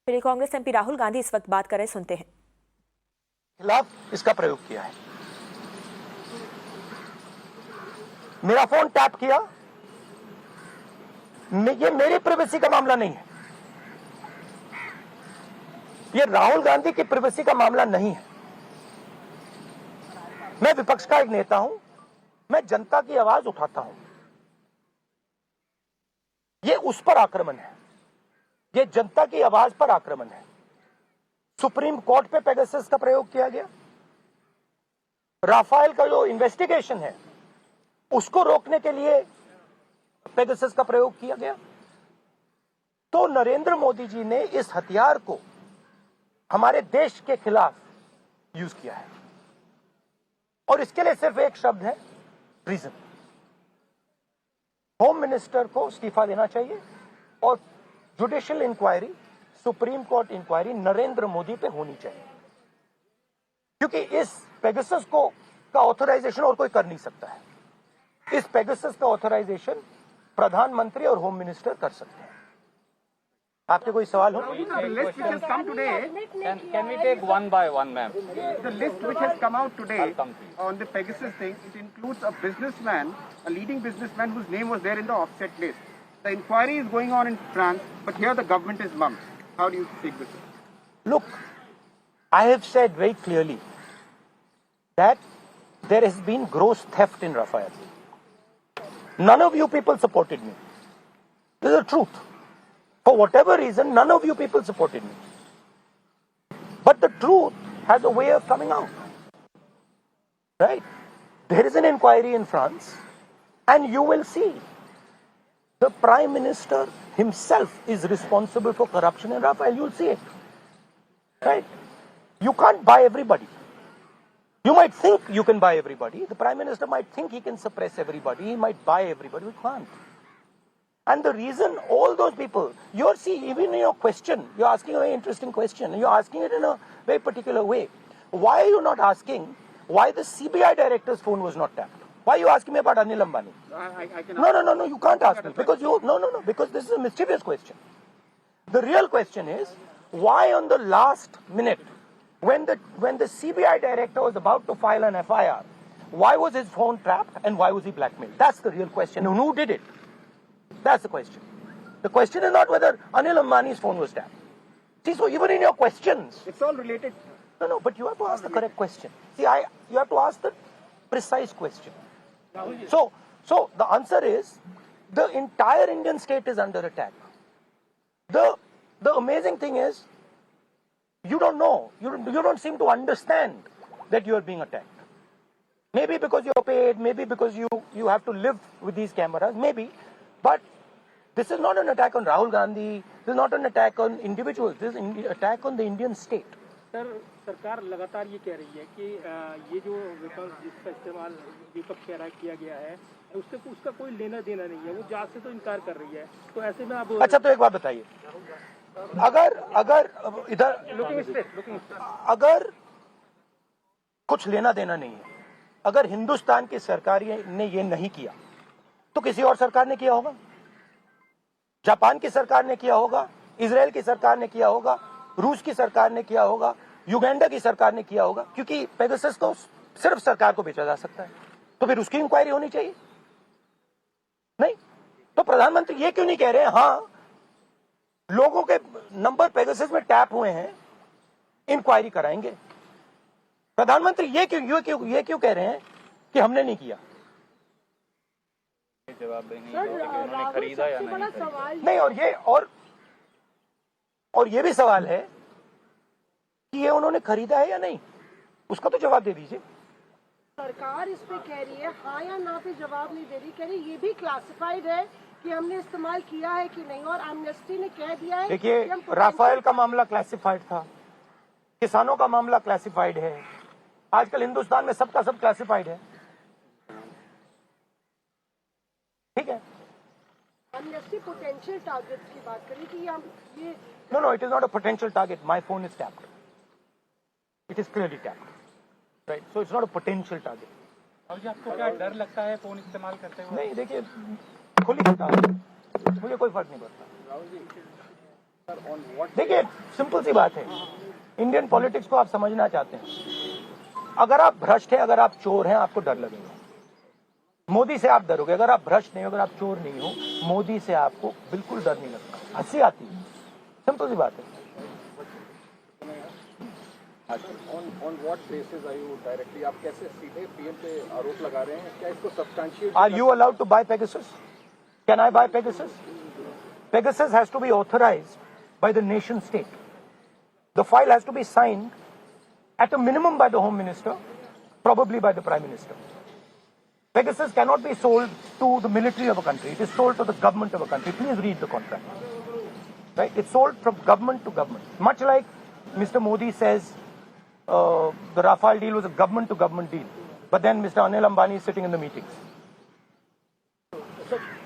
फिर कांग्रेस एमपी राहुल गांधी इस वक्त बात कर रहे, सुनते हैं। खिलाफ इसका प्रयोग किया है। मेरा फोन टैप किया, ये मेरी प्राइवेसी का मामला नहीं है, ये राहुल गांधी की प्राइवेसी का मामला नहीं है। मैं विपक्ष का एक नेता हूं, मैं जनता की आवाज उठाता हूं। ये उस पर आक्रमण है, ये जनता की आवाज पर आक्रमण है। सुप्रीम कोर्ट पे पेगासस का प्रयोग किया गया, राफेल का जो इन्वेस्टिगेशन है उसको रोकने के लिए पेगासस का प्रयोग किया गया। तो नरेंद्र मोदी जी ने इस हथियार को हमारे देश के खिलाफ यूज किया है और इसके लिए सिर्फ एक शब्द है, ट्रीजन। होम मिनिस्टर को इस्तीफा देना चाहिए और judicial inquiry, supreme court inquiry Narendra Modi पे होनी चाहिए, क्योंकि इस पेगासस को का ऑथराइजेशन और कोई कर नहीं सकता है। इस पेगासस का ऑथराइजेशन प्रधानमंत्री और होम मिनिस्टर कर सकते हैं। आपके कोई सवाल हो? The list which has come today, Can we take one by one, ma'am? the list which has come out today on the Pegasus thing, it includes a businessman, a leading businessman whose name was there in the offset list. The inquiry is going on in France, but here the government is mum. How do you take this? Look, I have said very clearly that there has been gross theft in Rafael. None of you people supported me. This is the truth. For whatever reason, none of you people supported me. But the truth has a way of coming out. Right? There is an inquiry in France, and you will see the Prime Minister himself is responsible for corruption in Rafael. You'll see it. Right? You can't buy everybody. You might think you can buy everybody. The Prime Minister might think he can suppress everybody. He might buy everybody. We can't. And the reason all those people, you're see, even in your question, you're asking a very interesting question, and you're asking it in a very particular way. Why are you not asking why the CBI director's phone was not tapped? Why are you asking me about Anil Ambani? I can No, you can't ask me, because because this is a mischievous question. The real question is, why on the last minute, when the CBI director was about to file an FIR, why was his phone tapped and why was he blackmailed? That's the real question. And who did it? That's the question. The question is not whether Anil Ambani's phone was tapped. See, so even in your questions, it's all related. no, but you have to ask the correct question. See, you have to ask the precise question. So the answer is, the entire Indian state is under attack. The amazing thing is, you don't know, you don't seem to understand that you are being attacked. Maybe because you're paid, maybe because you have to live with these cameras, maybe. But this is not an attack on Rahul Gandhi. This is not an attack on individuals. This is an attack on the Indian state. Sir, सरकार लगातार ये कह रही है कि ये जो विपक्ष जिसका इस्तेमाल विपक्ष कह रहा किया गया है, उसका कोई लेना देना नहीं है, वो जांच से तो इनकार कर रही है। तो ऐसे में आप अच्छा, तो एक बात बताइए, अगर इधर अगर कुछ लेना देना नहीं है, अगर हिंदुस्तान की सरकार ने ये नहीं किया तो किसी और सरकार ने किया होगा, जापान की सरकार ने किया होगा, इजराइल की सरकार ने किया होगा, रूस की सरकार ने किया होगा, युगांडा की सरकार ने किया होगा, क्योंकि पेगासस को सिर्फ सरकार को बेचा जा सकता है। तो फिर उसकी इंक्वायरी होनी चाहिए नहीं? तो प्रधानमंत्री ये क्यों नहीं कह रहे हैं, हाँ लोगों के नंबर पेगासस में टैप हुए हैं, इंक्वायरी कराएंगे? प्रधानमंत्री ये क्यों कह रहे हैं कि हमने नहीं किया? जवाब देंगे कि उन्होंने खरीदा या नहीं। और ये भी सवाल है कि ये उन्होंने खरीदा है या नहीं, उसका तो जवाब दे दीजिए। सरकार इस पे कह रही है हाँ या ना पे जवाब नहीं दे रही, कह रही ये भी क्लासिफाइड है कि हमने इस्तेमाल किया है कि नहीं, और एमनेस्टी ने कह दिया है। देखिए, राफेल का मामला क्लासिफाइड था, किसानों का मामला क्लासिफाइड है, आजकल हिंदुस्तान में सबका सब क्लासिफाइड है। ठीक है, एमनेस्टी पोटेंशियल टारगेट्स की बात करें कि हम ये No, it is not a potential target. My phone is tapped. It is clearly tapped. Right? So it's not a potential target. और जी, आपको क्या डर लगता है फोन इस्तेमाल करते हुए? नहीं, देखिए, खुली किताब, मुझे कोई फर्क नहीं पड़ता। देखिए सिंपल सी बात है, इंडियन पॉलिटिक्स को आप समझना चाहते हैं, अगर आप भ्रष्ट हैं, अगर आप चोर हैं, आपको डर लगेगा। मोदी से आप डरोगे, अगर आप भ्रष्ट नहीं हो, अगर आप चोर नहीं हो, मोदी से आपको बिल्कुल डर नहीं लगता, हंसी आती है। सिंपल सी बात है। On what basis are you directly, आप कैसे सीधे पीएम पे आरोप लगा रहे हैं? क्या इसको substantiate? Are you allowed to buy Pegasus? Can I buy Pegasus? Pegasus has to be authorized by the nation state. The file has to be signed at a minimum by the Home Minister, probably by the Prime Minister. Pegasus cannot be sold to the military of a country. It is sold to the government of a country. Please read the contract. Right? It's sold from government to government. Much like Mr. Modi says the Rafale deal was a government to government deal. But then Mr. Anil Ambani is sitting in the meetings.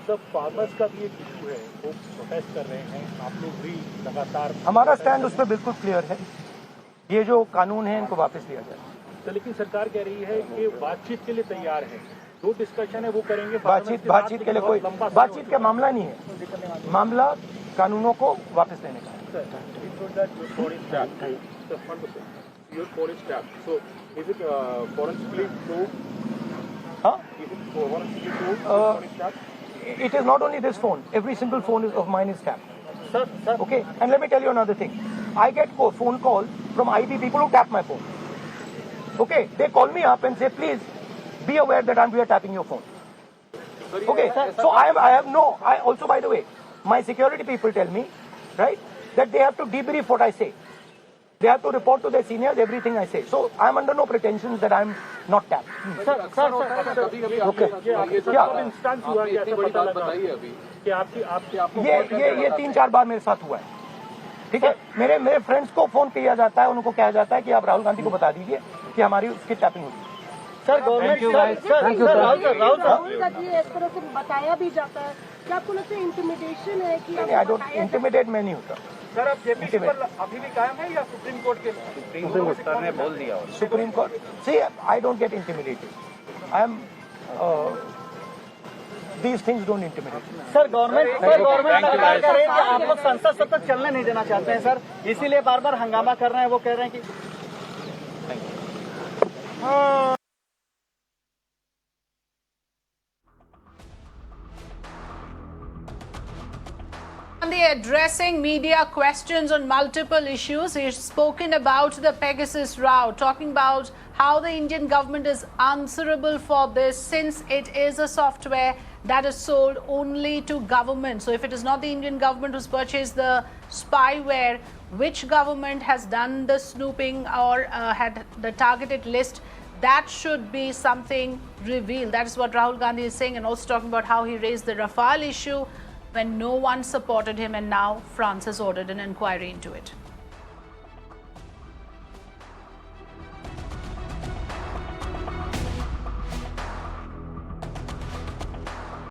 सब farmers का भी एक issue है, वो protest कर रहे हैं, आप लोग भी लगातार। हमारा स्टैंड उस पर बिल्कुल क्लियर है, ये जो कानून है इनको वापस लिया जाए। तो लेकिन सरकार कह रही है कि बातचीत के लिए तैयार है, जो डिस्कशन है वो करेंगे। बातचीत के लिए कोई बातचीत का मामला नहीं है, मामला कानूनों को वापस लेने का है। Your phone is tapped. So, is it forensically proved? Huh? Is it forensically proved? Phone is tapped? It is not only this phone. Every single phone of mine is tapped. Sir Okay? And let me tell you another thing. I get phone calls from IB people who tap my phone. Okay? They call me up and say, please be aware that we are tapping your phone. Okay? So I also, by the way, my security people tell me, right, that they have to debrief what I say. They have to report to their seniors everything I say. So I am under no pretensions that I am not tapped. Instance हुआ है, ऐसा पता लगा कि आपकी ये 3-4 बार मेरे साथ हुआ है। ठीक है, मेरे फ्रेंड्स को फोन किया जाता है, उनको कहा जाता है कि आप राहुल गांधी को बता दीजिए कि हमारी उसकी टैपिंग हुई। सर गवर्नमेंट राहुल गांधी इस तरह से बताया भी जाता है, क्या आपको लगता है इंटिमिडेशन है कि आई डोंट इंटिमिडेट, मैं नहीं होता। सर अब जेपीसी पर अभी भी कायम है या सुप्रीम कोर्ट के? सुप्रीम कोर्ट सर ने बोल दिया। Supreme court see I don't get intimidated, I am these things don't intimidate. Sir government सरकार कह रही है कि आप लोग संसद सत्र चलने नहीं देना चाहते हैं सर, इसीलिए बार बार हंगामा कर रहे हैं। वो कह रहे हैं कि Gandhi addressing media questions on multiple issues. He's spoken about the Pegasus row, talking about how the Indian government is answerable for this since it is a software that is sold only to government. So if it is not the Indian government who's purchased the spyware, which government has done the snooping or had the targeted list, that should be something revealed. That is what Rahul Gandhi is saying, and also talking about how he raised the Rafale issue when no one supported him, and now France has ordered an inquiry into it.